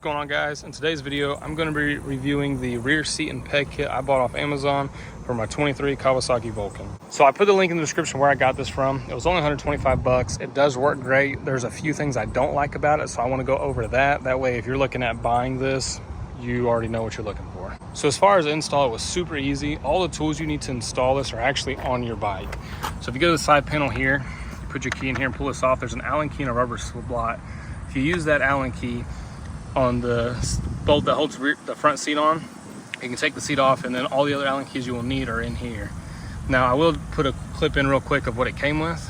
What's going on, guys? In today's video I'm going to be reviewing the rear seat and peg kit I bought off Amazon for my 23 Kawasaki Vulcan. So I put the link in the description where I got this from. It was only 125 bucks. It does work great. There's a few things I don't like about it, so I want to go over that. That way if you're looking at buying this, you already know what you're looking for. So as far as install, it was super easy. All the tools you need to install this are actually on your bike. So if you go to the side panel here, you put your key in here and pull this off. There's an Allen key and a rubber slot. If you use that Allen key on the bolt that holds the front seat on, you can take the seat off, and then all the other Allen keys you will need are in here. Now I will put a clip in real quick of what it came with.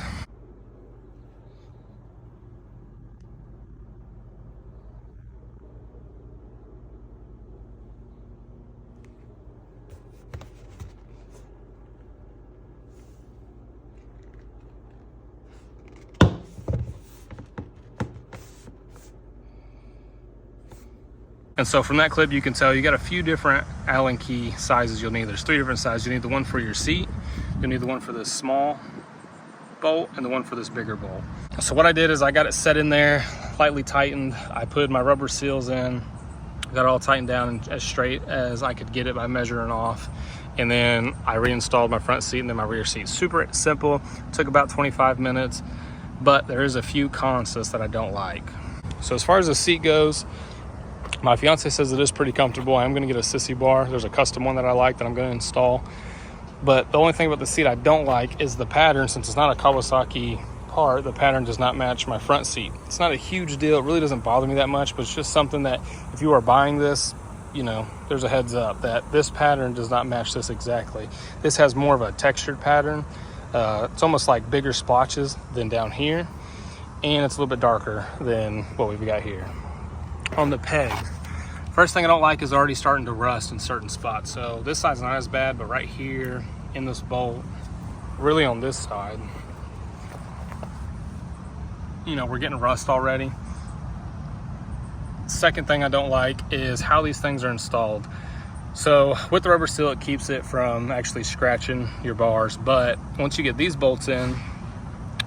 And so from that clip, you can tell you got a few different Allen key sizes you'll need. There's 3 different sizes. You need the one for your seat, you'll need the one for this small bolt, and the one for this bigger bolt. So what I did is I got it set in there, lightly tightened. I put my rubber seals in, got it all tightened down and as straight as I could get it by measuring off. And then I reinstalled my front seat and then my rear seat. Super simple, took about 25 minutes, but there is a few cons to this that I don't like. So as far as the seat goes, my fiance says it is pretty comfortable. I'm going to get a sissy bar. There's a custom one that I like that I'm going to install. But the only thing about the seat I don't like is the pattern. Since it's not a Kawasaki part, the pattern does not match my front seat. It's not a huge deal. It really doesn't bother me that much, but it's just something that if you are buying this, you know, there's a heads up that this pattern does not match this exactly. This has more of a textured pattern. It's almost like bigger splotches than down here, and it's a little bit darker than what we've got here. On the peg, first thing I don't like is already starting to rust in certain spots. So this side's not as bad, but right here in this bolt, really on this side, you know, we're getting rust already. Second thing I don't like is how these things are installed. So with the rubber seal, it keeps it from actually scratching your bars, but once you get these bolts in,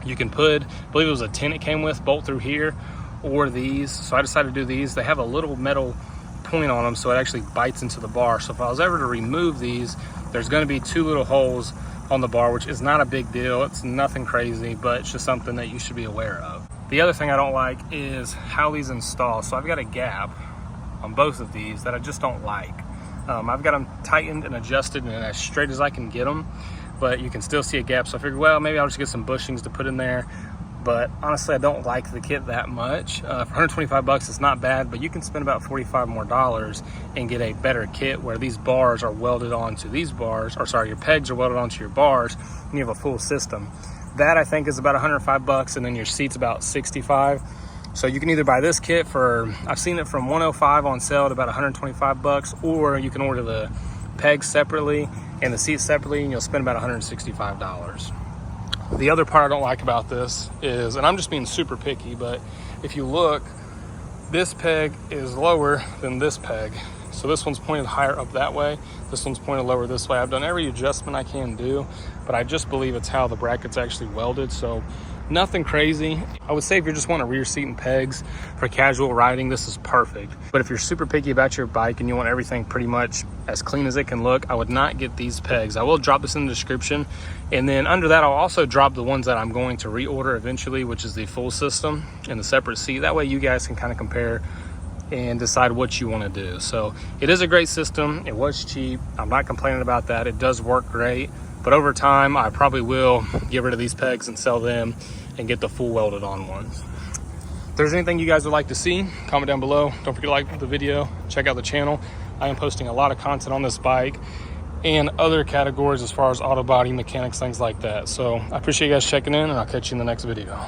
you can put, I believe it was a 10 it came with, bolt through here, or these. So I decided to do these. They have a little metal point on them, so it actually bites into the bar. So if I was ever to remove these, there's going to be 2 little holes on the bar, which is not a big deal. It's nothing crazy, but it's just something that you should be aware of. The other thing I don't like is how these install. So I've got a gap on both of these that I just don't like. I've got them tightened and adjusted and as straight as I can get them, but you can still see a gap. So I figured, well, maybe I'll just get some bushings to put in there. But honestly, I don't like the kit that much. For 125 bucks, it's not bad, but you can spend about $45 more and get a better kit where these bars are welded onto these bars, or sorry, your pegs are welded onto your bars, and you have a full system. That I think is about 105 bucks, and then your seat's about 65. So you can either buy this kit for, I've seen it from 105 on sale at about 125 bucks, or you can order the pegs separately and the seat separately, and you'll spend about $165. The other part I don't like about this is, and I'm just being super picky, but if you look, this peg is lower than this peg. So this one's pointed higher up that way. This one's pointed lower this way. I've done every adjustment I can do, but I just believe it's how the bracket's actually welded. So nothing crazy. I would say if you're just wanting rear seat and pegs for casual riding, this is perfect. But if you're super picky about your bike and you want everything pretty much as clean as it can look, I would not get these pegs. I will drop this in the description. And then under that, I'll also drop the ones that I'm going to reorder eventually, which is the full system and the separate seat. That way you guys can kind of compare and decide what you want to do. So it is a great system. It was cheap. I'm not complaining about that. It does work great. But over time, I probably will get rid of these pegs and sell them and get the full welded on ones. If there's anything you guys would like to see, comment down below. Don't forget to like the video, check out the channel. I am posting a lot of content on this bike and other categories as far as auto body, mechanics, things like that. So I appreciate you guys checking in, and I'll catch you in the next video.